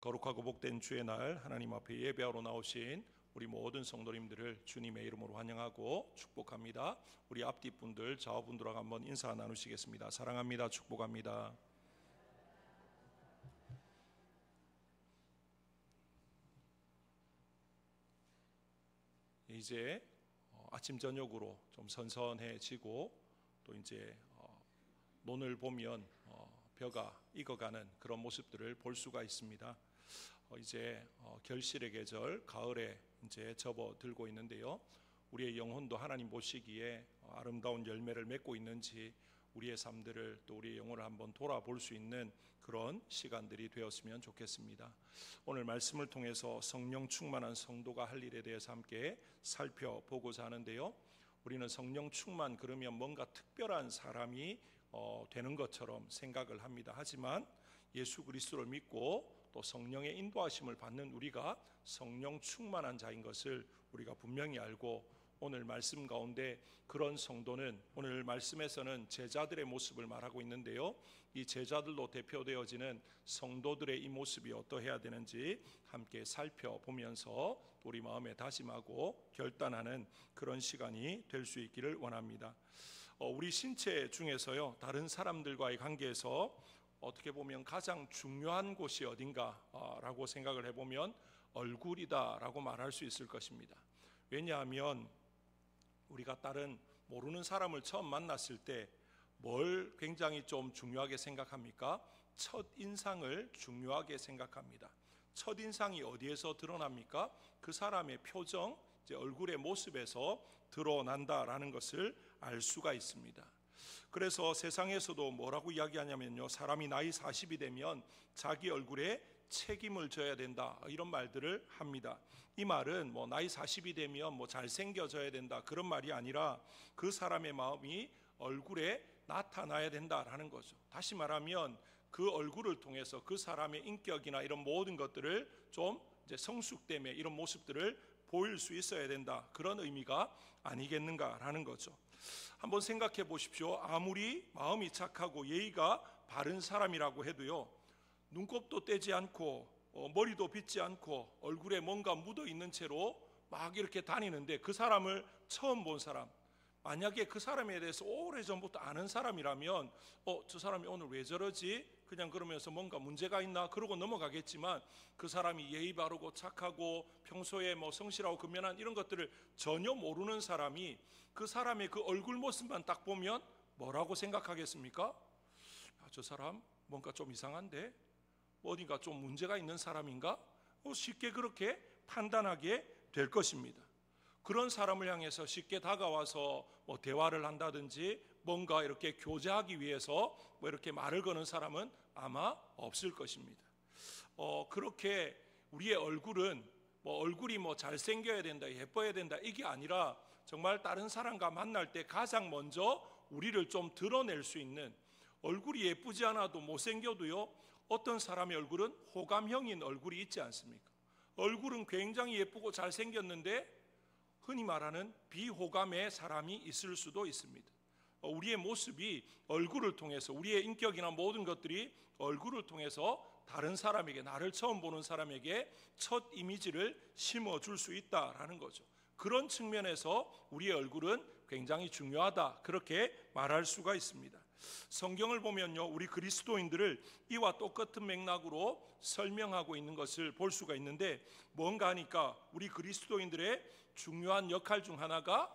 거룩하고 복된 주의 날 하나님 앞에 예배하러 나오신 우리 모든 성도님들을 주님의 이름으로 환영하고 축복합니다. 우리 앞뒤 분들, 좌우 분들하고 한번 인사 나누시겠습니다. 사랑합니다. 축복합니다. 이제 아침 저녁으로 좀 선선해지고 또 이제 논을 보면 벼가 익어가는 그런 모습들을 볼 수가 있습니다. 이제 결실의 계절 가을에 이제 접어들고 있는데요. 우리의 영혼도 하나님 보시기에 아름다운 열매를 맺고 있는지 우리의 삶들을 또 우리의 영혼을 한번 돌아볼 수 있는 그런 시간들이 되었으면 좋겠습니다. 오늘 말씀을 통해서 성령 충만한 성도가 할 일에 대해서 함께 살펴보고자 하는데요. 우리는 성령 충만 그러면 뭔가 특별한 사람이 되는 것처럼 생각을 합니다. 하지만 예수 그리스도를 믿고 또 성령의 인도하심을 받는 우리가 성령 충만한 자인 것을 우리가 분명히 알고, 오늘 말씀 가운데 그런 성도는 오늘 말씀에서는 제자들의 모습을 말하고 있는데요, 이 제자들로 대표되어지는 성도들의 이 모습이 어떠해야 되는지 함께 살펴보면서 우리 마음에 다짐하고 결단하는 그런 시간이 될 수 있기를 원합니다. 우리 신체 중에서요, 다른 사람들과의 관계에서 어떻게 보면 가장 중요한 곳이 어딘가라고 생각을 해보면 얼굴이다라고 말할 수 있을 것입니다. 왜냐하면 우리가 다른 모르는 사람을 처음 만났을 때 뭘 굉장히 좀 중요하게 생각합니까? 첫 인상을 중요하게 생각합니다. 첫 인상이 어디에서 드러납니까? 그 사람의 표정, 얼굴의 모습에서 드러난다라는 것을 알 수가 있습니다. 그래서 세상에서도 뭐라고 이야기하냐면요, 사람이 나이 40이 되면 자기 얼굴에 책임을 져야 된다, 이런 말들을 합니다. 이 말은 나이 40이 되면 잘생겨져야 된다, 그런 말이 아니라 그 사람의 마음이 얼굴에 나타나야 된다라는 거죠. 다시 말하면 그 얼굴을 통해서 그 사람의 인격이나 이런 모든 것들을 좀 성숙됨의 이런 모습들을 보일 수 있어야 된다, 그런 의미가 아니겠는가라는 거죠. 한번 생각해 보십시오. 아무리 마음이 착하고 예의가 바른 사람이라고 해도요, 눈곱도 떼지 않고 머리도 빗지 않고 얼굴에 뭔가 묻어 있는 채로 막 이렇게 다니는데, 그 사람을 처음 본 사람, 만약에 그 사람에 대해서 오래전부터 아는 사람이라면 저 사람이 오늘 왜 저러지? 그냥 그러면서 뭔가 문제가 있나? 그러고 넘어가겠지만, 그 사람이 예의 바르고 착하고 평소에 성실하고 근면한 이런 것들을 전혀 모르는 사람이 그 사람의 그 얼굴 모습만 딱 보면 뭐라고 생각하겠습니까? 저 사람 뭔가 좀 이상한데? 어딘가 좀 문제가 있는 사람인가? 쉽게 그렇게 판단하게 될 것입니다. 그런 사람을 향해서 쉽게 다가와서 대화를 한다든지 뭔가 이렇게 교제하기 위해서 이렇게 말을 거는 사람은 아마 없을 것입니다. 그렇게 우리의 얼굴은 얼굴이 잘생겨야 된다, 예뻐야 된다, 이게 아니라 정말 다른 사람과 만날 때 가장 먼저 우리를 좀 드러낼 수 있는, 얼굴이 예쁘지 않아도 못생겨도요, 어떤 사람의 얼굴은 호감형인 얼굴이 있지 않습니까? 얼굴은 굉장히 예쁘고 잘생겼는데 흔히 말하는 비호감의 사람이 있을 수도 있습니다. 우리의 모습이 얼굴을 통해서, 우리의 인격이나 모든 것들이 얼굴을 통해서 다른 사람에게, 나를 처음 보는 사람에게 첫 이미지를 심어줄 수 있다라는 거죠. 그런 측면에서 우리의 얼굴은 굉장히 중요하다, 그렇게 말할 수가 있습니다. 성경을 보면요, 우리 그리스도인들을 이와 똑같은 맥락으로 설명하고 있는 것을 볼 수가 있는데, 뭔가 하니까 우리 그리스도인들의 중요한 역할 중 하나가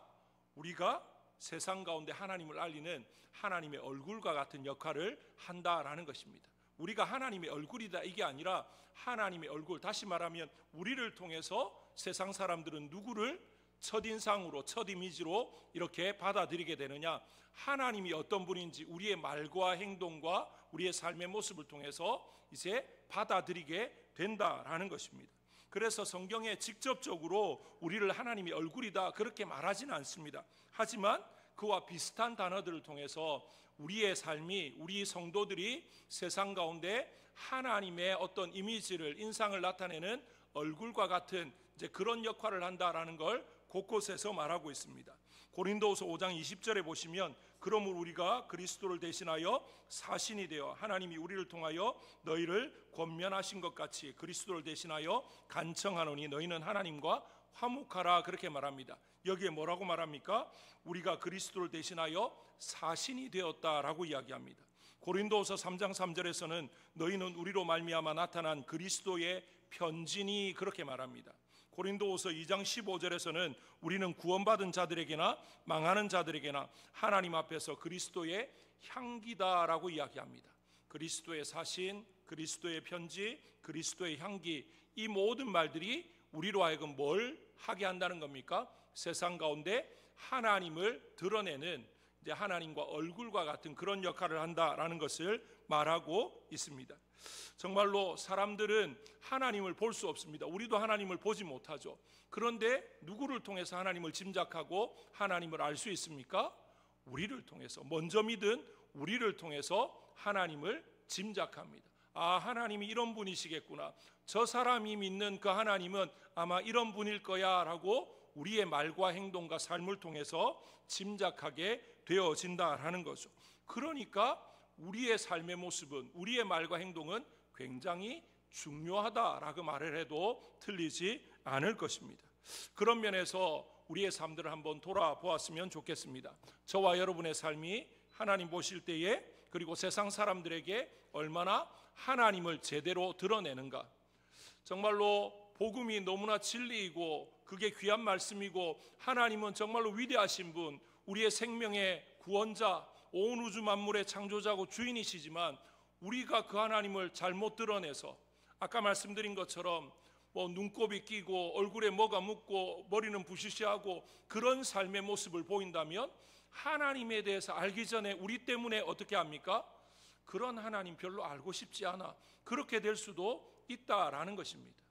우리가 세상 가운데 하나님을 알리는 하나님의 얼굴과 같은 역할을 한다라는 것입니다. 우리가 하나님의 얼굴이다, 이게 아니라 하나님의 얼굴, 다시 말하면 우리를 통해서 세상 사람들은 누구를 첫인상으로, 첫 이미지로 이렇게 받아들이게 되느냐? 하나님이 어떤 분인지 우리의 말과 행동과 우리의 삶의 모습을 통해서 이제 받아들이게 된다라는 것입니다. 그래서 성경에 직접적으로 우리를 하나님의 얼굴이다 그렇게 말하지는 않습니다. 하지만 그와 비슷한 단어들을 통해서 우리의 삶이, 우리 성도들이 세상 가운데 하나님의 어떤 이미지를, 인상을 나타내는 얼굴과 같은 이제 그런 역할을 한다라는 걸 곳곳에서 말하고 있습니다. 고린도후서 5장 20절에 보시면 그러므로 우리가 그리스도를 대신하여 사신이 되어 하나님이 우리를 통하여 너희를 권면하신 것 같이 그리스도를 대신하여 간청하노니 너희는 하나님과 화목하라 그렇게 말합니다. 여기에 뭐라고 말합니까? 우리가 그리스도를 대신하여 사신이 되었다라고 이야기합니다. 고린도후서 3장 3절에서는 너희는 우리로 말미암아 나타난 그리스도의 편지니 그렇게 말합니다. 고린도후서 2장 15절에서는 우리는 구원받은 자들에게나 망하는 자들에게나 하나님 앞에서 그리스도의 향기다라고 이야기합니다. 그리스도의 사신, 그리스도의 편지, 그리스도의 향기, 이 모든 말들이 우리로 하여금 뭘 하게 한다는 겁니까? 세상 가운데 하나님을 드러내는 이제 하나님과 얼굴과 같은 그런 역할을 한다라는 것을 말하고 있습니다. 정말로 사람들은 하나님을 볼 수 없습니다. 우리도 하나님을 보지 못하죠. 그런데 누구를 통해서 하나님을 짐작하고 하나님을 알 수 있습니까? 우리를 통해서, 먼저 믿은 우리를 통해서 하나님을 짐작합니다. 아, 하나님이 이런 분이시겠구나, 저 사람이 믿는 그 하나님은 아마 이런 분일 거야 라고 우리의 말과 행동과 삶을 통해서 짐작하게 되어진다라는 거죠. 그러니까 우리의 삶의 모습은, 우리의 말과 행동은 굉장히 중요하다라고 말을 해도 틀리지 않을 것입니다. 그런 면에서 우리의 삶들을 한번 돌아보았으면 좋겠습니다. 저와 여러분의 삶이 하나님 보실 때에, 그리고 세상 사람들에게 얼마나 하나님을 제대로 드러내는가. 정말로 복음이 너무나 진리이고 그게 귀한 말씀이고 하나님은 정말로 위대하신 분, 우리의 생명의 구원자, 온 우주 만물의 창조자고 주인이시지만 우리가 그 하나님을 잘못 드러내서 아까 말씀드린 것처럼 눈곱이 끼고 얼굴에 뭐가 묻고 머리는 부시시하고 그런 삶의 모습을 보인다면 하나님에 대해서 알기 전에 우리 때문에 어떻게 합니까? 그런 하나님 별로 알고 싶지 않아, 그렇게 될 수도 있다라는 것입니다.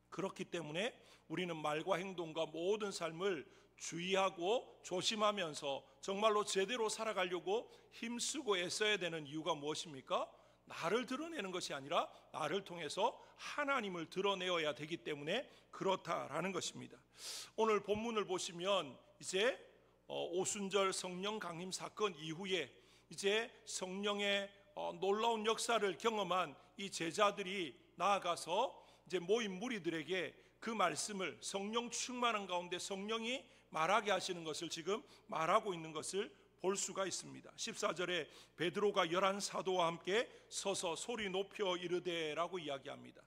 그렇기 때문에 우리는 말과 행동과 모든 삶을 주의하고 조심하면서 정말로 제대로 살아가려고 힘쓰고 애써야 되는 이유가 무엇입니까? 나를 드러내는 것이 아니라 나를 통해서 하나님을 드러내어야 되기 때문에 그렇다라는 것입니다. 오늘 본문을 보시면 이제 오순절 성령 강림 사건 이후에 이제 성령의 놀라운 역사를 경험한 이 제자들이 나아가서 이제 모인 무리들에게 그 말씀을, 성령 충만한 가운데 성령이 말하게 하시는 것을 지금 말하고 있는 것을 볼 수가 있습니다. 14절에 베드로가 11 사도와 함께 서서 소리 높여 이르되라고 이야기합니다.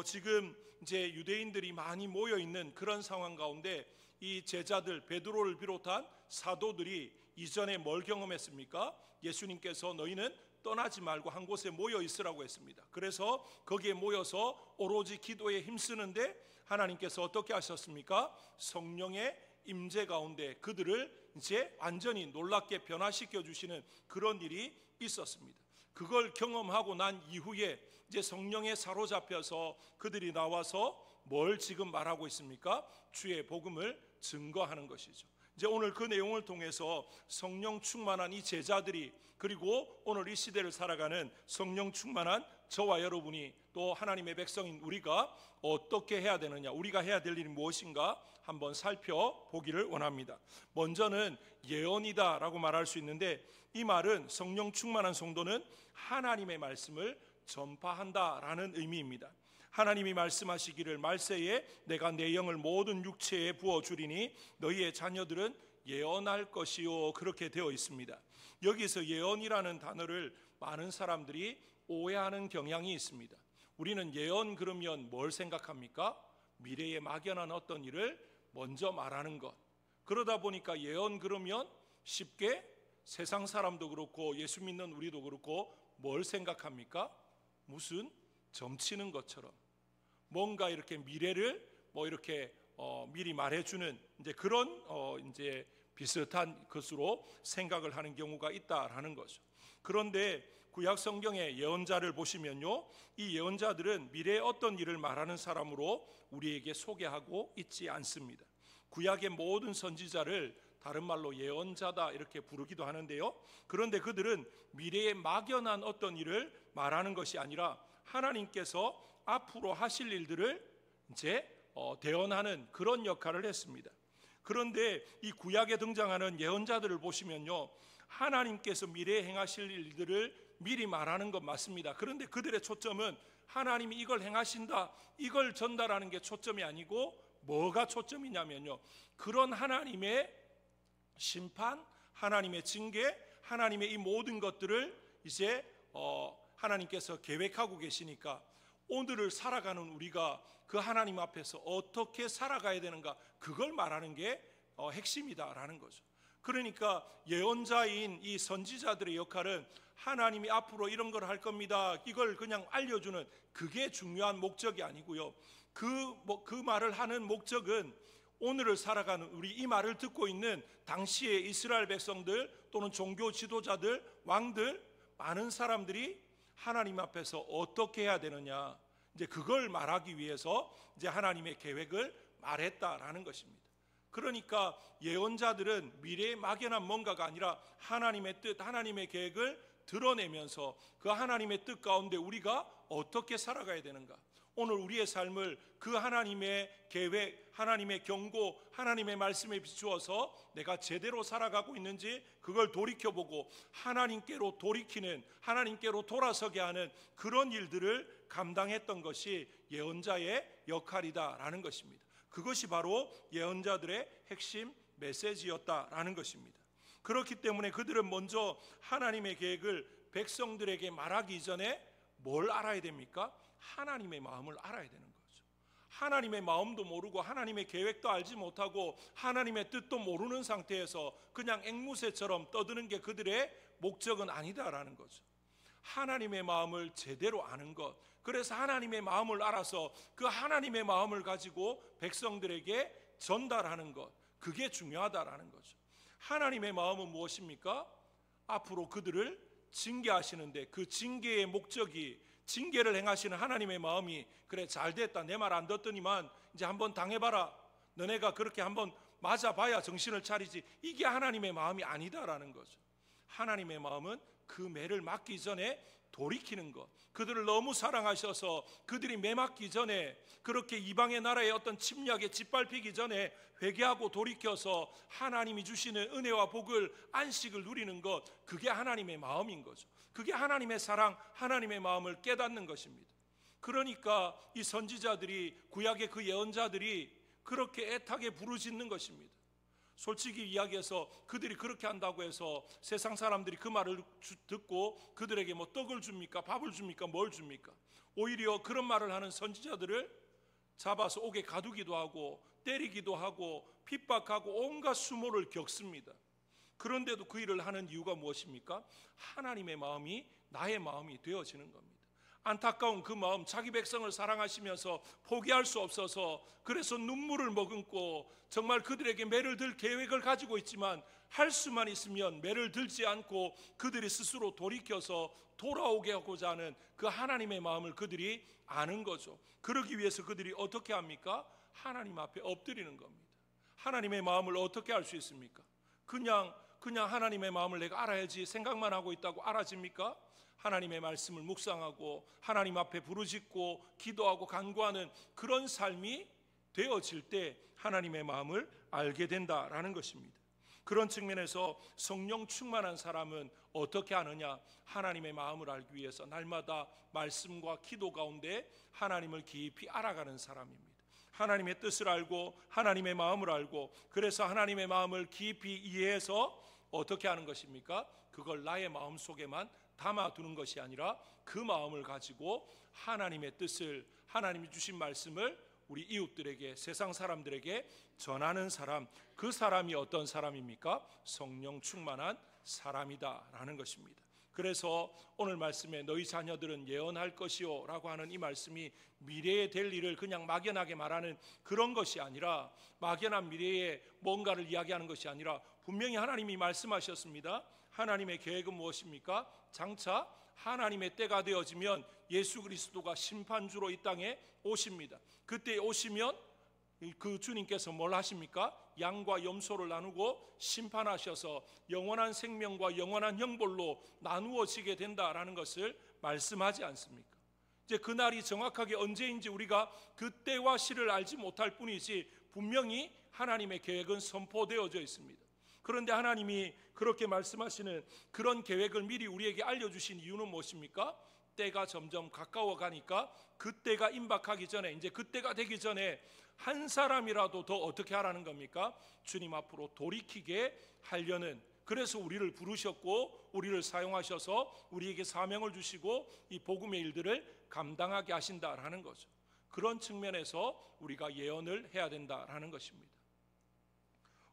지금 이제 유대인들이 많이 모여 있는 그런 상황 가운데 이 제자들, 베드로를 비롯한 사도들이 이전에 뭘 경험했습니까? 예수님께서 너희는 떠나지 말고 한 곳에 모여 있으라고 했습니다. 그래서 거기에 모여서 오로지 기도에 힘쓰는데 하나님께서 어떻게 하셨습니까? 성령의 임재 가운데 그들을 이제 완전히 놀랍게 변화시켜 주시는 그런 일이 있었습니다. 그걸 경험하고 난 이후에 이제 성령에 사로잡혀서 그들이 나와서 뭘 지금 말하고 있습니까? 주의 복음을 증거하는 것이죠. 이제 오늘 그 내용을 통해서 성령 충만한 이 제자들이, 그리고 오늘 이 시대를 살아가는 성령 충만한 저와 여러분이, 또 하나님의 백성인 우리가 어떻게 해야 되느냐, 우리가 해야 될 일이 무엇인가 한번 살펴보기를 원합니다. 먼저는 예언이다 라고 말할 수 있는데, 이 말은 성령 충만한 성도는 하나님의 말씀을 전파한다라는 의미입니다. 하나님이 말씀하시기를 말세에 내가 내 영을 모든 육체에 부어주리니 너희의 자녀들은 예언할 것이요, 그렇게 되어 있습니다. 여기서 예언이라는 단어를 많은 사람들이 오해하는 경향이 있습니다. 우리는 예언 그러면 뭘 생각합니까? 미래에 막연한 어떤 일을 먼저 말하는 것. 그러다 보니까 예언 그러면 쉽게 세상 사람도 그렇고 예수 믿는 우리도 그렇고 뭘 생각합니까? 무슨 점치는 것처럼 뭔가 이렇게 미래를 이렇게 미리 말해주는 이제 그런 이제 비슷한 것으로 생각을 하는 경우가 있다라는 거죠. 그런데 구약 성경의 예언자를 보시면요, 이 예언자들은 미래의 어떤 일을 말하는 사람으로 우리에게 소개하고 있지 않습니다. 구약의 모든 선지자를 다른 말로 예언자다 이렇게 부르기도 하는데요, 그런데 그들은 미래에 막연한 어떤 일을 말하는 것이 아니라 하나님께서 앞으로 하실 일들을 이제 대언하는 그런 역할을 했습니다. 그런데 이 구약에 등장하는 예언자들을 보시면요, 하나님께서 미래에 행하실 일들을 미리 말하는 건 맞습니다. 그런데 그들의 초점은 하나님이 이걸 행하신다, 이걸 전달하는 게 초점이 아니고 뭐가 초점이냐면요, 그런 하나님의 심판, 하나님의 징계, 하나님의 이 모든 것들을 이제 하나님께서 계획하고 계시니까 오늘을 살아가는 우리가 그 하나님 앞에서 어떻게 살아가야 되는가, 그걸 말하는 게 핵심이다라는 거죠. 그러니까 예언자인 이 선지자들의 역할은 하나님이 앞으로 이런 걸 할 겁니다, 이걸 그냥 알려주는 그게 중요한 목적이 아니고요, 그 말을 하는 목적은 오늘을 살아가는 우리, 이 말을 듣고 있는 당시의 이스라엘 백성들 또는 종교 지도자들, 왕들, 많은 사람들이 하나님 앞에서 어떻게 해야 되느냐, 이제 그걸 말하기 위해서 이제 하나님의 계획을 말했다라는 것입니다. 그러니까 예언자들은 미래에 막연한 뭔가가 아니라 하나님의 뜻, 하나님의 계획을 드러내면서 그 하나님의 뜻 가운데 우리가 어떻게 살아가야 되는가, 오늘 우리의 삶을 그 하나님의 계획, 하나님의 경고, 하나님의 말씀에 비추어서 내가 제대로 살아가고 있는지 그걸 돌이켜보고 하나님께로 돌이키는, 하나님께로 돌아서게 하는 그런 일들을 감당했던 것이 예언자의 역할이다라는 것입니다. 그것이 바로 예언자들의 핵심 메시지였다라는 것입니다. 그렇기 때문에 그들은 먼저 하나님의 계획을 백성들에게 말하기 이전에 뭘 알아야 됩니까? 하나님의 마음을 알아야 되는 거죠. 하나님의 마음도 모르고 하나님의 계획도 알지 못하고 하나님의 뜻도 모르는 상태에서 그냥 앵무새처럼 떠드는 게 그들의 목적은 아니다라는 거죠. 하나님의 마음을 제대로 아는 것, 그래서 하나님의 마음을 알아서 그 하나님의 마음을 가지고 백성들에게 전달하는 것, 그게 중요하다라는 거죠. 하나님의 마음은 무엇입니까? 앞으로 그들을 징계하시는데 그 징계의 목적이, 징계를 행하시는 하나님의 마음이, 그래 잘됐다, 내 말 안 듣더니만 이제 한번 당해봐라, 너네가 그렇게 한번 맞아봐야 정신을 차리지, 이게 하나님의 마음이 아니다라는 거죠. 하나님의 마음은 그 매를 맞기 전에 돌이키는 것, 그들을 너무 사랑하셔서 그들이 매 맞기 전에, 그렇게 이방의 나라의 어떤 침략에 짓밟히기 전에 회개하고 돌이켜서 하나님이 주시는 은혜와 복을, 안식을 누리는 것, 그게 하나님의 마음인 거죠. 그게 하나님의 사랑, 하나님의 마음을 깨닫는 것입니다. 그러니까 이 선지자들이, 구약의 그 예언자들이 그렇게 애타게 부르짖는 것입니다. 솔직히 이야기해서 그들이 그렇게 한다고 해서 세상 사람들이 그 말을 듣고 그들에게 뭐 떡을 줍니까? 밥을 줍니까? 뭘 줍니까? 오히려 그런 말을 하는 선지자들을 잡아서 옥에 가두기도 하고 때리기도 하고 핍박하고 온갖 수모를 겪습니다. 그런데도 그 일을 하는 이유가 무엇입니까? 하나님의 마음이 나의 마음이 되어지는 겁니다. 안타까운 그 마음, 자기 백성을 사랑하시면서 포기할 수 없어서 그래서 눈물을 머금고 정말 그들에게 매를 들 계획을 가지고 있지만 할 수만 있으면 매를 들지 않고 그들이 스스로 돌이켜서 돌아오게 하고자 하는 그 하나님의 마음을 그들이 아는 거죠. 그러기 위해서 그들이 어떻게 합니까? 하나님 앞에 엎드리는 겁니다. 하나님의 마음을 어떻게 알 수 있습니까? 그냥 하나님의 마음을 내가 알아야지 생각만 하고 있다고 알아집니까? 하나님의 말씀을 묵상하고 하나님 앞에 부르짖고 기도하고 간구하는 그런 삶이 되어질 때 하나님의 마음을 알게 된다라는 것입니다. 그런 측면에서 성령 충만한 사람은 어떻게 하느냐? 하나님의 마음을 알기 위해서 날마다 말씀과 기도 가운데 하나님을 깊이 알아가는 사람입니다. 하나님의 뜻을 알고 하나님의 마음을 알고, 그래서 하나님의 마음을 깊이 이해해서 어떻게 하는 것입니까? 그걸 나의 마음 속에만 담아두는 것이 아니라 그 마음을 가지고 하나님의 뜻을, 하나님이 주신 말씀을 우리 이웃들에게, 세상 사람들에게 전하는 사람, 그 사람이 어떤 사람입니까? 성령 충만한 사람이다라는 것입니다. 그래서 오늘 말씀에 너희 자녀들은 예언할 것이요 라고 하는 이 말씀이 미래에 될 일을 그냥 막연하게 말하는 그런 것이 아니라, 막연한 미래에 뭔가를 이야기하는 것이 아니라 분명히 하나님이 말씀하셨습니다. 하나님의 계획은 무엇입니까? 장차 하나님의 때가 되어지면 예수 그리스도가 심판주로 이 땅에 오십니다. 그때 오시면 그 주님께서 뭘 하십니까? 양과 염소를 나누고 심판하셔서 영원한 생명과 영원한 형벌로 나누어지게 된다라는 것을 말씀하지 않습니까? 이제 그날이 정확하게 언제인지 우리가 그때와 시를 알지 못할 뿐이지 분명히 하나님의 계획은 선포되어져 있습니다. 그런데 하나님이 그렇게 말씀하시는 그런 계획을 미리 우리에게 알려주신 이유는 무엇입니까? 때가 점점 가까워 가니까 그때가 임박하기 전에, 이제 그때가 되기 전에 한 사람이라도 더 어떻게 하라는 겁니까? 주님 앞으로 돌이키게 하려는, 그래서 우리를 부르셨고 우리를 사용하셔서 우리에게 사명을 주시고 이 복음의 일들을 감당하게 하신다라는 거죠. 그런 측면에서 우리가 예언을 해야 된다라는 것입니다.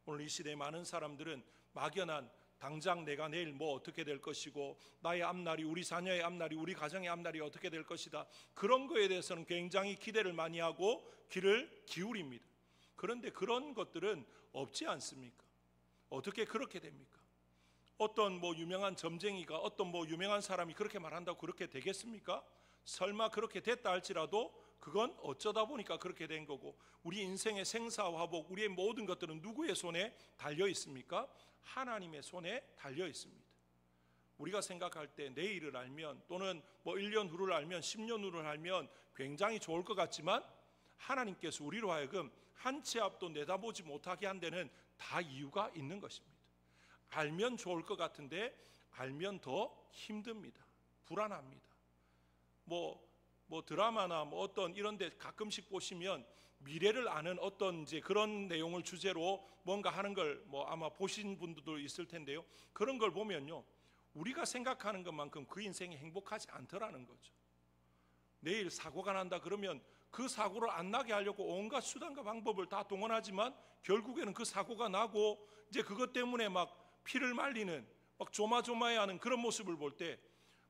오늘 이 시대에 많은 사람들은 막연한 당장 내가 내일 뭐 어떻게 될 것이고 나의 앞날이, 우리 자녀의 앞날이, 우리 가정의 앞날이 어떻게 될 것이다, 그런 거에 대해서는 굉장히 기대를 많이 하고 귀를 기울입니다. 그런데 그런 것들은 없지 않습니까? 어떻게 그렇게 됩니까? 어떤 뭐 유명한 점쟁이가, 어떤 뭐 유명한 사람이 그렇게 말한다고 그렇게 되겠습니까? 설마 그렇게 됐다 할지라도 그건 어쩌다 보니까 그렇게 된 거고, 우리 인생의 생사화복, 우리의 모든 것들은 누구의 손에 달려 있습니까? 하나님의 손에 달려 있습니다. 우리가 생각할 때 내일을 알면, 또는 뭐 1년 후를 알면, 10년 후를 알면 굉장히 좋을 것 같지만 하나님께서 우리로 하여금 한 치 앞도 내다보지 못하게 한 데는 다 이유가 있는 것입니다. 알면 좋을 것 같은데 알면 더 힘듭니다. 불안합니다. 뭐 드라마나 뭐 어떤 이런 데 가끔씩 보시면 미래를 아는 어떤 이제 그런 내용을 주제로 뭔가 하는 걸 뭐 아마 보신 분들도 있을 텐데요. 그런 걸 보면요, 우리가 생각하는 것만큼 그 인생이 행복하지 않더라는 거죠. 내일 사고가 난다 그러면 그 사고를 안 나게 하려고 온갖 수단과 방법을 다 동원하지만 결국에는 그 사고가 나고 이제 그것 때문에 막 피를 말리는, 막 조마조마해하는 그런 모습을 볼 때,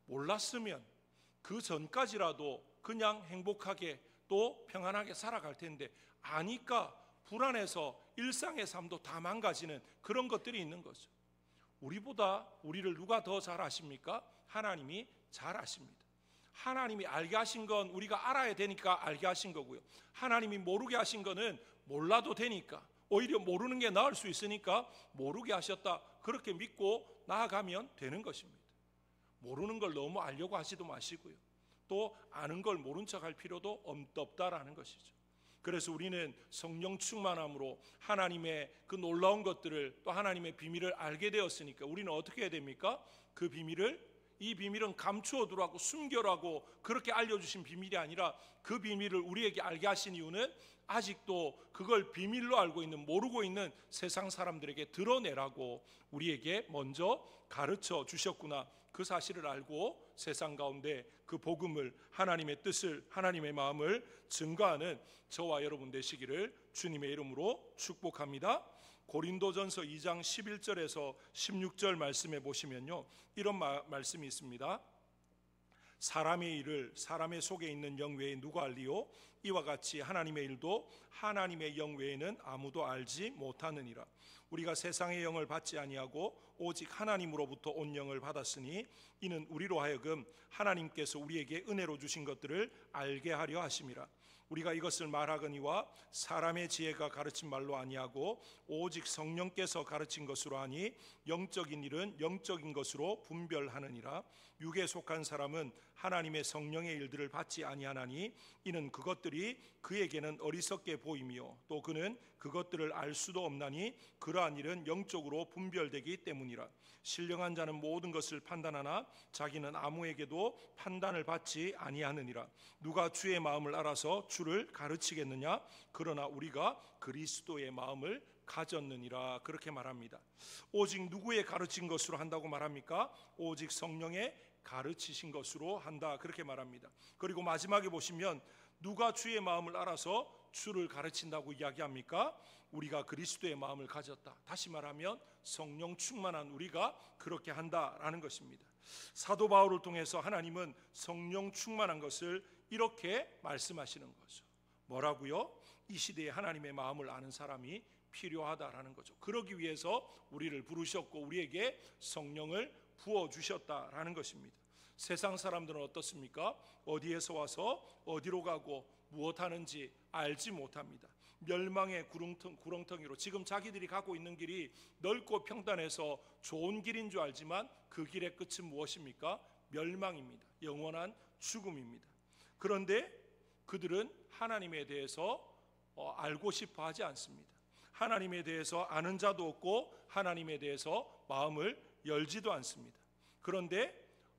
몰랐으면 그 전까지라도 그냥 행복하게 또 평안하게 살아갈 텐데, 아니까 불안해서 일상의 삶도 다 망가지는 그런 것들이 있는 거죠. 우리보다 우리를 누가 더 잘 아십니까? 하나님이 잘 아십니다. 하나님이 알게 하신 건 우리가 알아야 되니까 알게 하신 거고요, 하나님이 모르게 하신 거는 몰라도 되니까, 오히려 모르는 게 나을 수 있으니까 모르게 하셨다, 그렇게 믿고 나아가면 되는 것입니다. 모르는 걸 너무 알려고 하지도 마시고요, 또 아는 걸 모른 척할 필요도 없다라는 것이죠. 그래서 우리는 성령 충만함으로 하나님의 그 놀라운 것들을, 또 하나님의 비밀을 알게 되었으니까 우리는 어떻게 해야 됩니까? 그 비밀을, 이 비밀은 감추어 두라고, 숨겨라고 그렇게 알려주신 비밀이 아니라, 그 비밀을 우리에게 알게 하신 이유는 아직도 그걸 비밀로 알고 있는, 모르고 있는 세상 사람들에게 드러내라고 우리에게 먼저 가르쳐 주셨구나, 그 사실을 알고 세상 가운데 그 복음을, 하나님의 뜻을, 하나님의 마음을 증거하는 저와 여러분 되시기를 주님의 이름으로 축복합니다. 고린도전서 2장 11절에서 16절 말씀에 보시면요, 이런 말씀이 있습니다. 사람의 일을 사람의 속에 있는 영 외에 누가 알리요? 이와 같이 하나님의 일도 하나님의 영 외에는 아무도 알지 못하느니라. 우리가 세상의 영을 받지 아니하고 오직 하나님으로부터 온 영을 받았으니 이는 우리로 하여금 하나님께서 우리에게 은혜로 주신 것들을 알게 하려 하심이라. 우리가 이것을 말하거니와 사람의 지혜가 가르친 말로 아니하고 오직 성령께서 가르친 것으로 하니 영적인 일은 영적인 것으로 분별하느니라. 육에 속한 사람은 하나님의 성령의 일들을 받지 아니하나니 이는 그것들이 그에게는 어리석게 보이며 또 그는 그것들을 알 수도 없나니 그러한 일은 영적으로 분별되기 때문이라. 신령한 자는 모든 것을 판단하나 자기는 아무에게도 판단을 받지 아니하느니라. 누가 주의 마음을 알아서 주를 가르치겠느냐? 그러나 우리가 그리스도의 마음을 가졌느니라. 그렇게 말합니다. 오직 누구의 가르친 것으로 한다고 말합니까? 오직 성령의 가르치신 것으로 한다, 그렇게 말합니다. 그리고 마지막에 보시면 누가 주의 마음을 알아서 주를 가르친다고 이야기합니까? 우리가 그리스도의 마음을 가졌다. 다시 말하면 성령 충만한 우리가 그렇게 한다라는 것입니다. 사도 바울을 통해서 하나님은 성령 충만한 것을 이렇게 말씀하시는 거죠. 뭐라고요? 이 시대에 하나님의 마음을 아는 사람이 필요하다라는 거죠. 그러기 위해서 우리를 부르셨고 우리에게 성령을 부어주셨다라는 것입니다. 세상 사람들은 어떻습니까? 어디에서 와서 어디로 가고 무엇 하는지 알지 못합니다. 멸망의 구렁텅이로 지금 자기들이 가고 있는 길이 넓고 평단해서 좋은 길인 줄 알지만 그 길의 끝은 무엇입니까? 멸망입니다. 영원한 죽음입니다. 그런데 그들은 하나님에 대해서 알고 싶어 하지 않습니다. 하나님에 대해서 아는 자도 없고 하나님에 대해서 마음을 열지도 않습니다. 그런데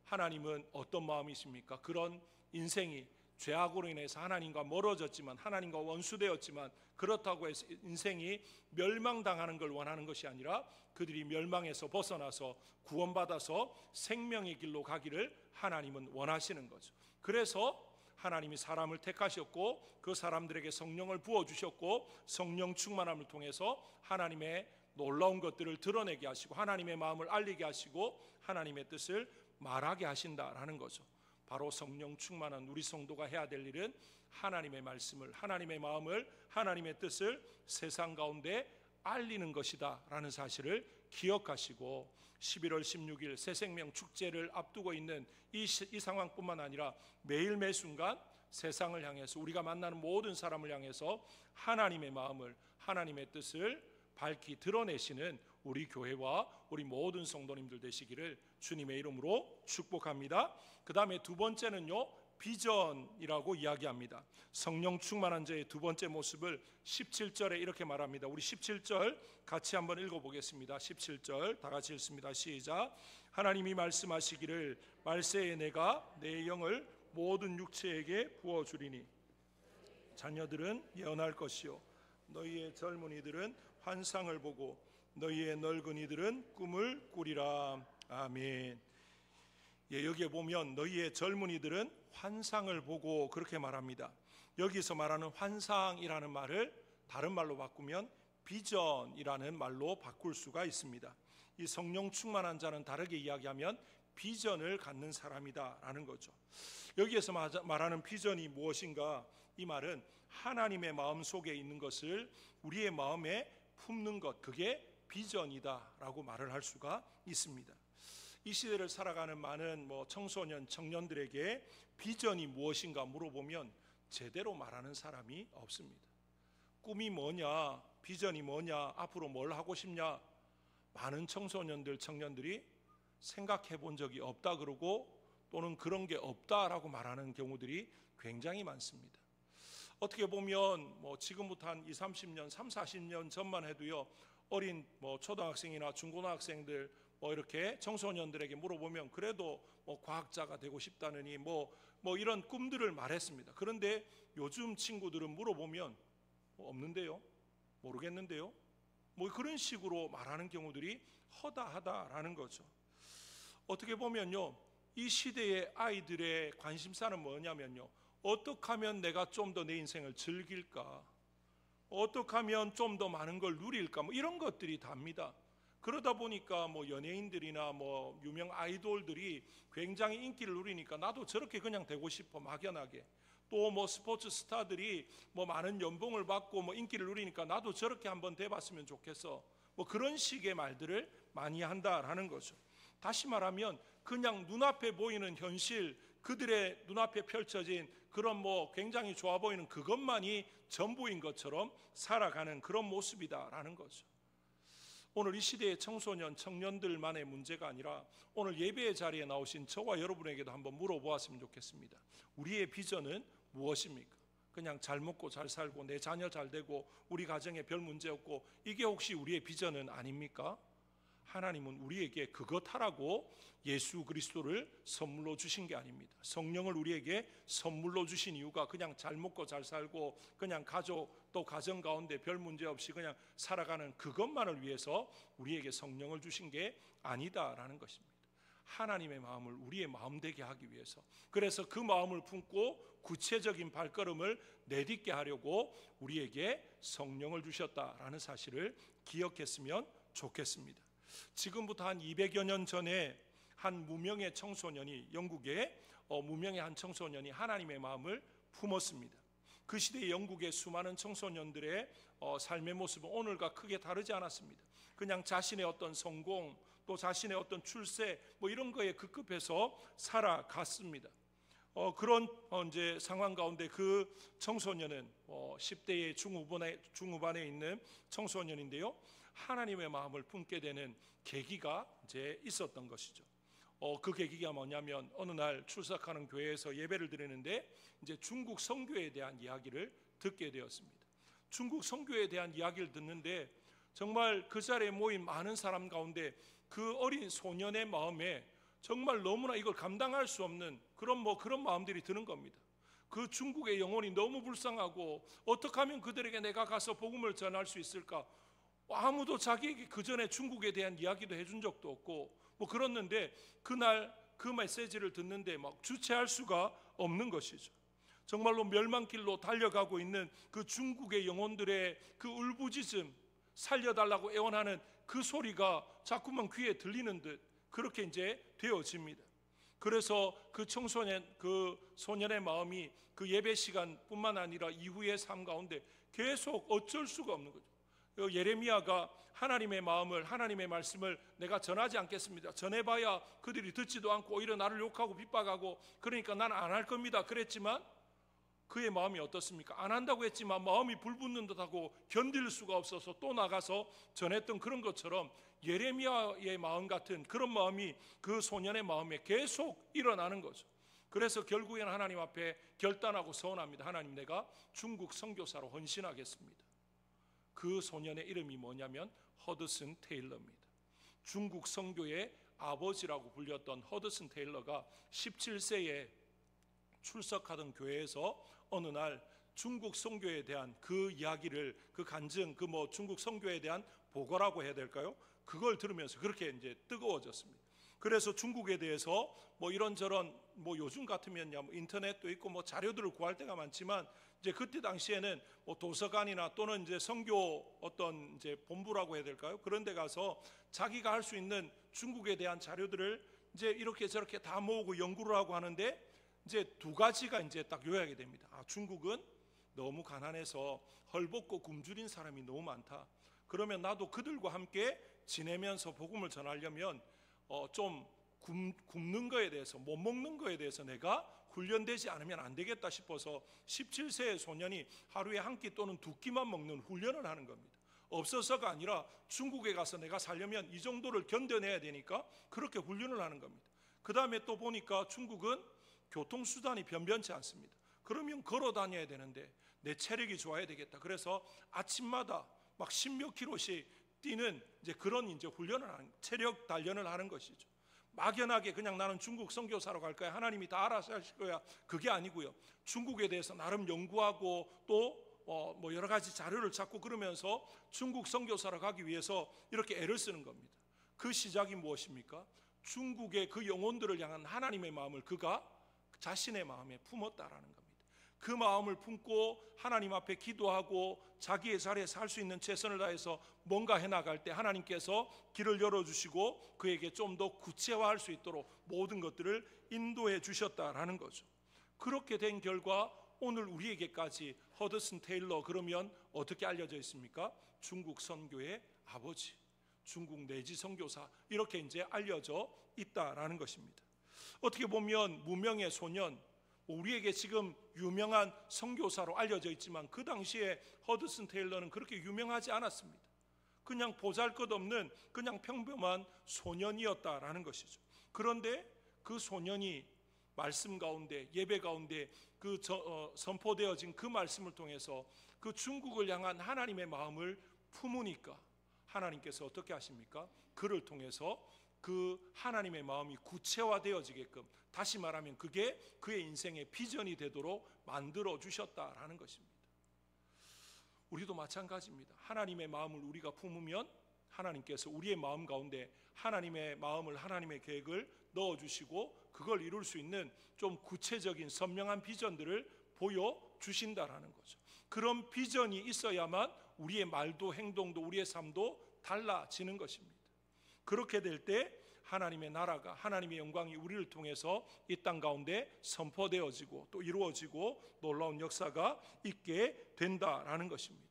하나님은 어떤 마음이십니까? 그런 인생이 죄악으로 인해서 하나님과 멀어졌지만, 하나님과 원수되었지만, 그렇다고 해서 인생이 멸망당하는 걸 원하는 것이 아니라 그들이 멸망에서 벗어나서 구원받아서 생명의 길로 가기를 하나님은 원하시는 거죠. 그래서 하나님이 사람을 택하셨고 그 사람들에게 성령을 부어주셨고, 성령 충만함을 통해서 하나님의 놀라운 것들을 드러내게 하시고 하나님의 마음을 알리게 하시고 하나님의 뜻을 말하게 하신다라는 거죠. 바로 성령 충만한 우리 성도가 해야 될 일은 하나님의 말씀을, 하나님의 마음을, 하나님의 뜻을 세상 가운데 알리는 것이다 라는 사실을 기억하시고, 11월 16일 새생명 축제를 앞두고 있는 이 상황뿐만 아니라 매일 매순간 세상을 향해서, 우리가 만나는 모든 사람을 향해서 하나님의 마음을, 하나님의 뜻을 밝히 드러내시는 우리 교회와 우리 모든 성도님들 되시기를 주님의 이름으로 축복합니다. 그 다음에 두 번째는요, 비전이라고 이야기합니다. 성령 충만한 자의 두 번째 모습을 17절에 이렇게 말합니다. 우리 17절 같이 한번 읽어보겠습니다. 17절 다 같이 읽습니다. 시작. 하나님이 말씀하시기를 말세에 내가 내 영을 모든 육체에게 부어주리니 자녀들은 예언할 것이요 너희의 젊은이들은 환상을 보고 너희의 늙은이들은 꿈을 꾸리라. 아멘. 예, 여기에 보면 너희의 젊은이들은 환상을 보고 그렇게 말합니다. 여기서 말하는 환상이라는 말을 다른 말로 바꾸면 비전이라는 말로 바꿀 수가 있습니다. 이 성령 충만한 자는 다르게 이야기하면 비전을 갖는 사람이다 라는 거죠. 여기에서 말하는 비전이 무엇인가? 이 말은 하나님의 마음 속에 있는 것을 우리의 마음에 품는 것, 그게 비전이다 라고 말을 할 수가 있습니다. 이 시대를 살아가는 많은 청소년, 청년들에게 비전이 무엇인가 물어보면 제대로 말하는 사람이 없습니다. 꿈이 뭐냐, 비전이 뭐냐, 앞으로 뭘 하고 싶냐, 많은 청소년들, 청년들이 생각해 본 적이 없다 그러고 또는 그런 게 없다라고 말하는 경우들이 굉장히 많습니다. 어떻게 보면 지금부터 한 20, 30년, 30, 40년 전만 해도요, 어린 초등학생이나 중고등학생들 이렇게 청소년들에게 물어보면 그래도 과학자가 되고 싶다느니 이런 꿈들을 말했습니다. 그런데 요즘 친구들은 물어보면 없는데요, 모르겠는데요, 그런 식으로 말하는 경우들이 허다하다라는 거죠. 어떻게 보면요, 이 시대의 아이들의 관심사는 뭐냐면요, 어떻게 하면 내가 좀 더 내 인생을 즐길까, 어떻게 하면 좀 더 많은 걸 누릴까, 이런 것들이 답니다. 그러다 보니까 연예인들이나 유명 아이돌들이 굉장히 인기를 누리니까 나도 저렇게 그냥 되고 싶어, 막연하게. 또 스포츠 스타들이 많은 연봉을 받고 인기를 누리니까 나도 저렇게 한번 돼봤으면 좋겠어, 그런 식의 말들을 많이 한다라는 거죠. 다시 말하면 그냥 눈앞에 보이는 현실, 그들의 눈앞에 펼쳐진 그런 굉장히 좋아 보이는 그것만이 전부인 것처럼 살아가는 그런 모습이다라는 거죠. 오늘 이 시대의 청소년, 청년들만의 문제가 아니라 오늘 예배의 자리에 나오신 저와 여러분에게도 한번 물어보았으면 좋겠습니다. 우리의 비전은 무엇입니까? 그냥 잘 먹고 잘 살고 내 자녀 잘 되고 우리 가정에 별 문제 없고, 이게 혹시 우리의 비전은 아닙니까? 하나님은 우리에게 그것 하라고 예수 그리스도를 선물로 주신 게 아닙니다. 성령을 우리에게 선물로 주신 이유가 그냥 잘 먹고 잘 살고 그냥 가족 또 가정 가운데 별 문제 없이 그냥 살아가는 그것만을 위해서 우리에게 성령을 주신 게 아니다라는 것입니다. 하나님의 마음을 우리의 마음 되게 하기 위해서, 그래서 그 마음을 품고 구체적인 발걸음을 내딛게 하려고 우리에게 성령을 주셨다라는 사실을 기억했으면 좋겠습니다. 지금부터 한 200여 년 전에 한 무명의 청소년이, 영국의 무명의 한 청소년이 하나님의 마음을 품었습니다. 그 시대의 영국의 수많은 청소년들의 삶의 모습은 오늘과 크게 다르지 않았습니다. 그냥 자신의 어떤 성공, 또 자신의 어떤 출세 이런 거에 급급해서 살아갔습니다. 그런 이제 상황 가운데 그 청소년은 10대의 중후반에 있는 청소년인데요, 하나님의 마음을 품게 되는 계기가 이제 있었던 것이죠. 그 계기가 뭐냐면 어느 날 출석하는 교회에서 예배를 드리는데 이제 중국 선교에 대한 이야기를 듣게 되었습니다. 중국 선교에 대한 이야기를 듣는데 정말 그 자리에 모인 많은 사람 가운데 그 어린 소년의 마음에 정말 너무나 이걸 감당할 수 없는 그런 마음들이 드는 겁니다. 그 중국의 영혼이 너무 불쌍하고 어떻게 하면 그들에게 내가 가서 복음을 전할 수 있을까? 아무도 자기에게 그 전에 중국에 대한 이야기도 해준 적도 없고 그랬는데 그날 그 메시지를 듣는데 막 주체할 수가 없는 것이죠. 정말로 멸망길로 달려가고 있는 그 중국의 영혼들의 그 울부짖음, 살려달라고 애원하는 그 소리가 자꾸만 귀에 들리는 듯 그렇게 이제 되어집니다. 그래서 그 청소년, 그 소년의 마음이 그 예배 시간뿐만 아니라 이후의 삶 가운데 계속 어쩔 수가 없는 거죠. 예레미야가 하나님의 마음을, 하나님의 말씀을 내가 전하지 않겠습니다. 전해봐야 그들이 듣지도 않고 오히려 나를 욕하고 핍박하고 그러니까 난 안 할 겁니다. 그랬지만 그의 마음이 어떻습니까? 안 한다고 했지만 마음이 불붙는 듯하고 견딜 수가 없어서 또 나가서 전했던 그런 것처럼 예레미야의 마음 같은 그런 마음이 그 소년의 마음에 계속 일어나는 거죠. 그래서 결국에는 하나님 앞에 결단하고 서원합니다. 하나님, 내가 중국 선교사로 헌신하겠습니다. 그 소년의 이름이 뭐냐면 허드슨 테일러입니다. 중국 선교의 아버지라고 불렸던 허드슨 테일러가 17세에 출석하던 교회에서 어느 날 중국 선교에 대한 그 이야기를, 그 간증, 중국 선교에 대한 보고라고 해야 될까요? 그걸 들으면서 그렇게 이제 뜨거워졌습니다. 그래서 중국에 대해서 이런저런 요즘 같으면 인터넷도 있고 자료들을 구할 때가 많지만 이제 그때 당시에는 도서관이나 또는 이제 선교 어떤 이제 본부라고 해야 될까요? 그런 데 가서 자기가 할 수 있는 중국에 대한 자료들을 이제 이렇게 저렇게 다 모으고 연구를 하고 하는데 이제 두 가지가 이제 딱 요약이 됩니다. 중국은 너무 가난해서 헐벗고 굶주린 사람이 너무 많다. 그러면 나도 그들과 함께 지내면서 복음을 전하려면 좀 굶는 거에 대해서, 못 먹는 거에 대해서 내가 훈련되지 않으면 안 되겠다 싶어서 17세의 소년이 하루에 한 끼 또는 두 끼만 먹는 훈련을 하는 겁니다. 없어서가 아니라 중국에 가서 내가 살려면 이 정도를 견뎌내야 되니까 그렇게 훈련을 하는 겁니다. 그 다음에 또 보니까 중국은 교통수단이 변변치 않습니다. 그러면 걸어 다녀야 되는데 내 체력이 좋아야 되겠다. 그래서 아침마다 막 10몇 킬로씩 뛰는 이제 그런 이제 훈련을 하는, 체력 단련을 하는 것이죠. 막연하게 그냥 나는 중국 선교사로 갈 거야, 하나님이 다 알아서 하실 거야, 그게 아니고요. 중국에 대해서 나름 연구하고 또 여러 가지 자료를 찾고 그러면서 중국 선교사로 가기 위해서 이렇게 애를 쓰는 겁니다. 그 시작이 무엇입니까? 중국의 그 영혼들을 향한 하나님의 마음을 그가 자신의 마음에 품었다라는 겁니다. 그 마음을 품고 하나님 앞에 기도하고 자기의 자리에 살 수 있는 최선을 다해서 뭔가 해나갈 때 하나님께서 길을 열어주시고 그에게 좀 더 구체화할 수 있도록 모든 것들을 인도해 주셨다라는 거죠. 그렇게 된 결과 오늘 우리에게까지 허드슨 테일러, 그러면 어떻게 알려져 있습니까? 중국 선교의 아버지, 중국 내지 선교사, 이렇게 이제 알려져 있다라는 것입니다. 어떻게 보면 무명의 소년, 우리에게 지금 유명한 선교사로 알려져 있지만 그 당시에 허드슨 테일러는 그렇게 유명하지 않았습니다. 그냥 보잘것없는 그냥 평범한 소년이었다라는 것이죠. 그런데 그 소년이 말씀 가운데, 예배 가운데 선포되어진 그 말씀을 통해서 그 중국을 향한 하나님의 마음을 품으니까 하나님께서 어떻게 하십니까? 그를 통해서 그 하나님의 마음이 구체화되어지게끔, 다시 말하면 그게 그의 인생의 비전이 되도록 만들어 주셨다라는 것입니다. 우리도 마찬가지입니다. 하나님의 마음을 우리가 품으면 하나님께서 우리의 마음 가운데 하나님의 마음을, 하나님의 계획을 넣어주시고 그걸 이룰 수 있는 좀 구체적인 선명한 비전들을 보여주신다라는 거죠. 그런 비전이 있어야만 우리의 말도 행동도 우리의 삶도 달라지는 것입니다. 그렇게 될 때 하나님의 나라가, 하나님의 영광이 우리를 통해서 이 땅 가운데 선포되어지고 또 이루어지고 놀라운 역사가 있게 된다라는 것입니다.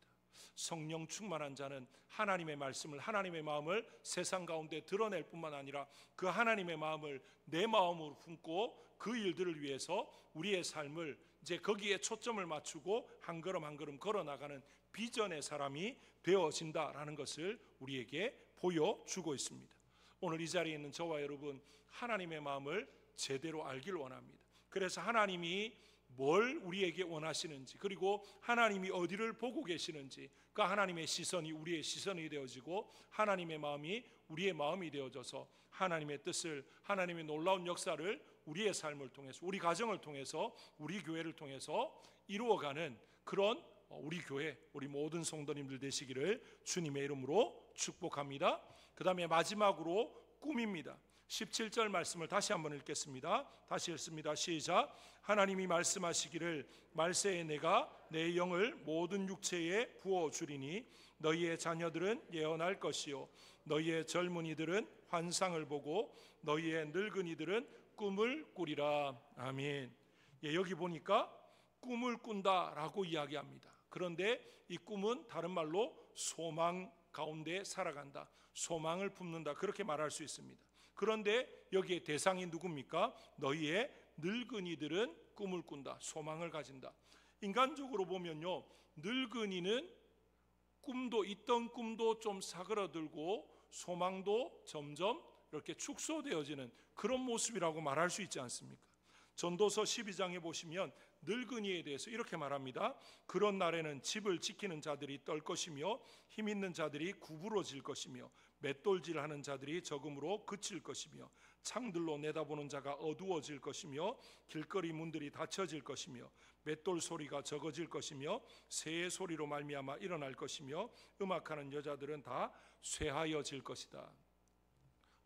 성령 충만한 자는 하나님의 말씀을, 하나님의 마음을 세상 가운데 드러낼 뿐만 아니라 그 하나님의 마음을 내 마음으로 품고 그 일들을 위해서 우리의 삶을 이제 거기에 초점을 맞추고 한 걸음 한 걸음 걸어나가는 비전의 사람이 되어진다라는 것을 우리에게 보여주고 있습니다. 오늘 이 자리에 있는 저와 여러분, 하나님의 마음을 제대로 알기를 원합니다. 그래서 하나님이 뭘 우리에게 원하시는지, 그리고 하나님이 어디를 보고 계시는지, 그 하나님의 시선이 우리의 시선이 되어지고 하나님의 마음이 우리의 마음이 되어져서 하나님의 뜻을, 하나님의 놀라운 역사를 우리의 삶을 통해서, 우리 가정을 통해서, 우리 교회를 통해서 이루어가는 그런 우리 교회, 우리 모든 성도님들 되시기를 주님의 이름으로 축복합니다. 그 다음에 마지막으로 꿈입니다. 17절 말씀을 다시 한번 읽겠습니다. 다시 읽습니다. 시작. 하나님이 말씀하시기를 말세에 내가 내 영을 모든 육체에 부어주리니 너희의 자녀들은 예언할 것이요 너희의 젊은이들은 환상을 보고 너희의 늙은이들은 꿈을 꾸리라. 아멘. 예, 여기 보니까 꿈을 꾼다라고 이야기합니다. 그런데 이 꿈은 다른 말로 소망 가운데 살아간다, 소망을 품는다, 그렇게 말할 수 있습니다. 그런데 여기에 대상이 누굽니까? 너희의 늙은이들은 꿈을 꾼다, 소망을 가진다. 인간적으로 보면요, 늙은이는 꿈도, 있던 꿈도 좀 사그러들고 소망도 점점 이렇게 축소되어지는 그런 모습이라고 말할 수 있지 않습니까? 전도서 12장에 보시면 늙은이에 대해서 이렇게 말합니다. 그런 날에는 집을 지키는 자들이 떨 것이며 힘 있는 자들이 구부러질 것이며 맷돌질하는 자들이 적음으로 그칠 것이며 창들로 내다보는 자가 어두워질 것이며 길거리 문들이 닫혀질 것이며 맷돌 소리가 적어질 것이며 새의 소리로 말미암아 일어날 것이며 음악하는 여자들은 다 쇠하여질 것이다.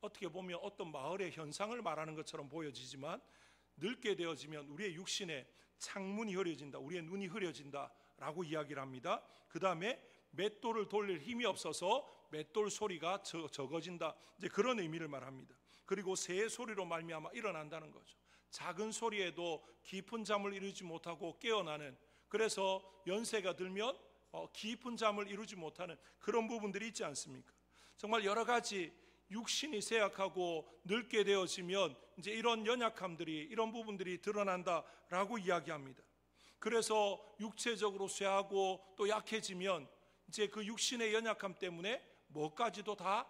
어떻게 보면 어떤 마을의 현상을 말하는 것처럼 보여지지만 늙게 되어지면 우리의 육신에 창문이 흐려진다, 우리의 눈이 흐려진다 라고 이야기를 합니다. 그 다음에 맷돌을 돌릴 힘이 없어서 맷돌 소리가 적어진다, 이제 그런 의미를 말합니다. 그리고 새의 소리로 말미암아 일어난다는 거죠. 작은 소리에도 깊은 잠을 이루지 못하고 깨어나는, 그래서 연세가 들면 깊은 잠을 이루지 못하는 그런 부분들이 있지 않습니까? 정말 여러 가지 육신이 쇠약하고 늙게 되어지면 이제 이런 연약함들이, 이런 부분들이 드러난다라고 이야기합니다. 그래서 육체적으로 쇠하고 또 약해지면 이제 그 육신의 연약함 때문에 뭐까지도 다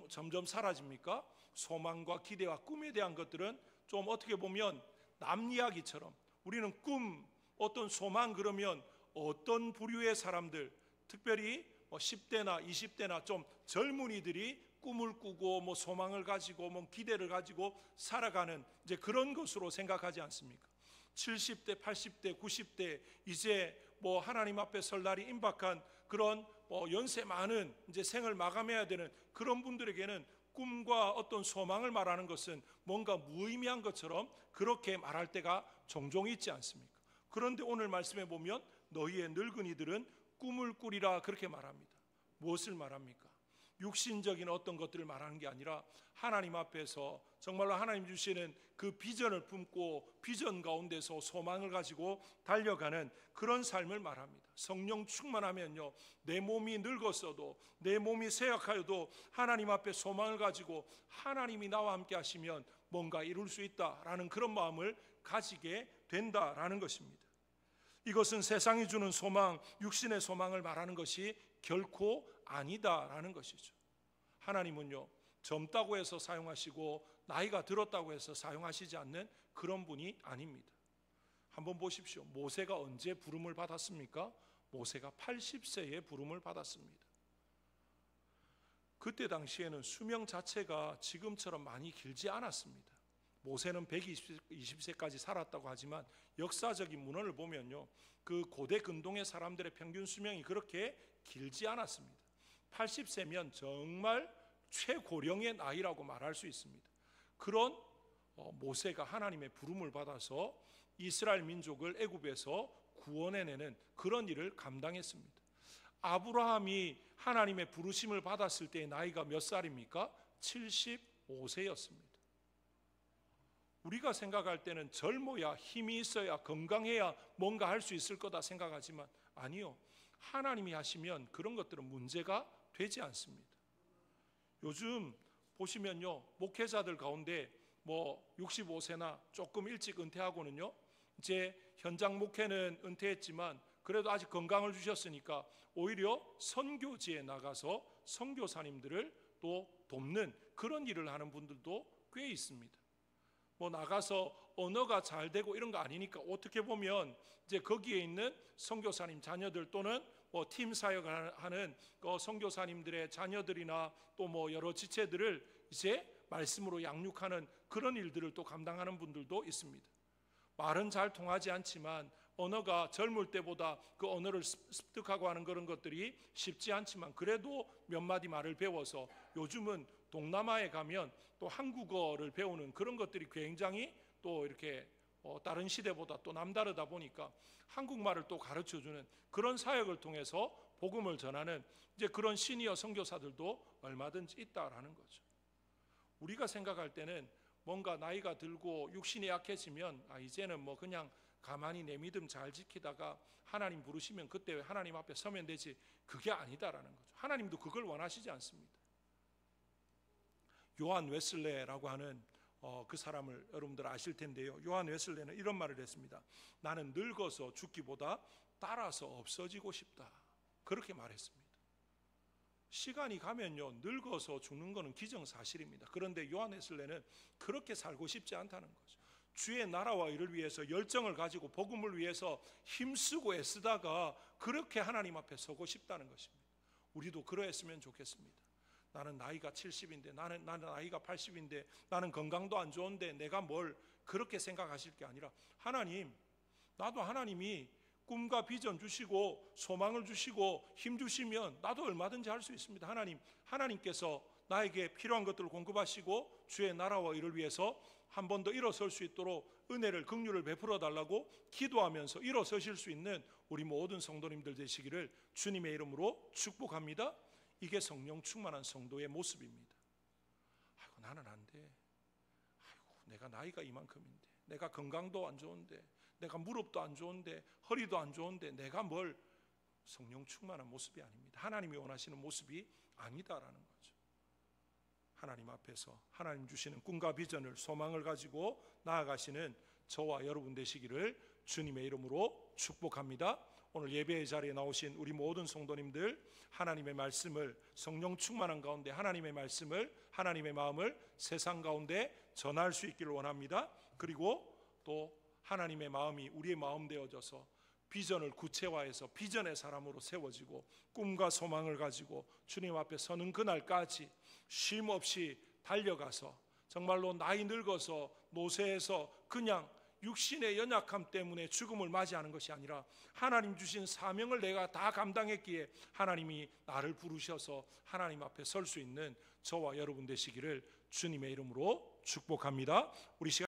점점 사라집니까? 소망과 기대와 꿈에 대한 것들은 좀 어떻게 보면 남 이야기처럼, 우리는 꿈, 어떤 소망 그러면 어떤 부류의 사람들, 특별히 10대나 20대나 좀 젊은이들이 꿈을 꾸고 소망을 가지고 기대를 가지고 살아가는 이제 그런 것으로 생각하지 않습니까? 70대, 80대, 90대 이제 하나님 앞에 설 날이 임박한 그런 연세 많은 이제 생을 마감해야 되는 그런 분들에게는 꿈과 어떤 소망을 말하는 것은 뭔가 무의미한 것처럼 그렇게 말할 때가 종종 있지 않습니까? 그런데 오늘 말씀에 보면 너희의 늙은이들은 꿈을 꾸리라 그렇게 말합니다. 무엇을 말합니까? 육신적인 어떤 것들을 말하는 게 아니라 하나님 앞에서 정말로 하나님 주시는 그 비전을 품고 비전 가운데서 소망을 가지고 달려가는 그런 삶을 말합니다. 성령 충만하면요, 내 몸이 늙었어도, 내 몸이 쇠약하여도 하나님 앞에 소망을 가지고 하나님이 나와 함께 하시면 뭔가 이룰 수 있다라는 그런 마음을 가지게 된다라는 것입니다. 이것은 세상이 주는 소망, 육신의 소망을 말하는 것이 결코 아니다라는 것이죠. 하나님은요, 젊다고 해서 사용하시고 나이가 들었다고 해서 사용하시지 않는 그런 분이 아닙니다. 한번 보십시오. 모세가 언제 부름을 받았습니까? 모세가 80세에 부름을 받았습니다. 그때 당시에는 수명 자체가 지금처럼 많이 길지 않았습니다. 모세는 120세까지 살았다고 하지만 역사적인 문헌을 보면요, 그 고대 근동의 사람들의 평균 수명이 그렇게 길지 않았습니다. 80세면 정말 최고령의 나이라고 말할 수 있습니다. 그런 모세가 하나님의 부름을 받아서 이스라엘 민족을 애굽에서 구원해내는 그런 일을 감당했습니다. 아브라함이 하나님의 부르심을 받았을 때의 나이가 몇 살입니까? 75세였습니다. 우리가 생각할 때는 젊어야, 힘이 있어야, 건강해야 뭔가 할 수 있을 거다 생각하지만 아니요, 하나님이 하시면 그런 것들은 문제가 되지 않습니다. 요즘 보시면요, 목회자들 가운데 65세나 조금 일찍 은퇴하고는요, 이제 현장 목회는 은퇴했지만 그래도 아직 건강을 주셨으니까 오히려 선교지에 나가서 선교사님들을 또 돕는 그런 일을 하는 분들도 꽤 있습니다. 뭐 나가서 언어가 잘 되고 이런 거 아니니까 어떻게 보면 이제 거기에 있는 선교사님 자녀들 또는 뭐 팀 사역하는 그 선교사님들의 자녀들이나 또 뭐 여러 지체들을 이제 말씀으로 양육하는 그런 일들을 또 감당하는 분들도 있습니다. 말은 잘 통하지 않지만 언어가 젊을 때보다 그 언어를 습득하고 하는 그런 것들이 쉽지 않지만 그래도 몇 마디 말을 배워서 요즘은 동남아에 가면 또 한국어를 배우는 그런 것들이 굉장히 또 이렇게 다른 시대보다 또 남다르다 보니까 한국말을 또 가르쳐주는 그런 사역을 통해서 복음을 전하는 이제 그런 시니어 선교사들도 얼마든지 있다라는 거죠. 우리가 생각할 때는 뭔가 나이가 들고 육신이 약해지면 이제는 뭐 그냥 가만히 내 믿음 잘 지키다가 하나님 부르시면 그때 하나님 앞에 서면 되지, 그게 아니다라는 거죠. 하나님도 그걸 원하시지 않습니다. 요한 웨슬레라고 하는 그 사람을 여러분들 아실 텐데요. 요한 웨슬레는 이런 말을 했습니다. 나는 늙어서 죽기보다 따라서 없어지고 싶다, 그렇게 말했습니다. 시간이 가면요 늙어서 죽는 것은 기정사실입니다. 그런데 요한 웨슬레는 그렇게 살고 싶지 않다는 거죠. 주의 나라와 일을 위해서 열정을 가지고 복음을 위해서 힘쓰고 애쓰다가 그렇게 하나님 앞에 서고 싶다는 것입니다. 우리도 그러했으면 좋겠습니다. 나는 나이가 70인데 나는 나이가 80인데 나는 건강도 안 좋은데 내가 뭘, 그렇게 생각하실 게 아니라 하나님, 나도 하나님이 꿈과 비전 주시고 소망을 주시고 힘 주시면 나도 얼마든지 할 수 있습니다. 하나님께서 나에게 필요한 것들을 공급하시고 주의 나라와 일을 위해서 한 번 더 일어설 수 있도록 은혜를, 긍휼을 베풀어 달라고 기도하면서 일어서실 수 있는 우리 모든 성도님들 되시기를 주님의 이름으로 축복합니다. 이게 성령 충만한 성도의 모습입니다. 아이고 나는 안 돼. 아이고 내가 나이가 이만큼인데, 내가 건강도 안 좋은데, 내가 무릎도 안 좋은데, 허리도 안 좋은데 내가 뭘. 성령 충만한 모습이 아닙니다. 하나님이 원하시는 모습이 아니다라는 거죠. 하나님 앞에서 하나님 주시는 꿈과 비전을, 소망을 가지고 나아가시는 저와 여러분 되시기를 주님의 이름으로 축복합니다. 오늘 예배의 자리에 나오신 우리 모든 성도님들, 하나님의 말씀을 성령 충만한 가운데 하나님의 말씀을, 하나님의 마음을 세상 가운데 전할 수 있기를 원합니다. 그리고 또 하나님의 마음이 우리의 마음 되어져서 비전을 구체화해서 비전의 사람으로 세워지고 꿈과 소망을 가지고 주님 앞에 서는 그날까지 쉼 없이 달려가서 정말로 나이 늙어서 노쇠해서 그냥 육신의 연약함 때문에 죽음을 맞이하는 것이 아니라 하나님 주신 사명을 내가 다 감당했기에 하나님이 나를 부르셔서 하나님 앞에 설 수 있는 저와 여러분 되시기를 주님의 이름으로 축복합니다. 우리 시간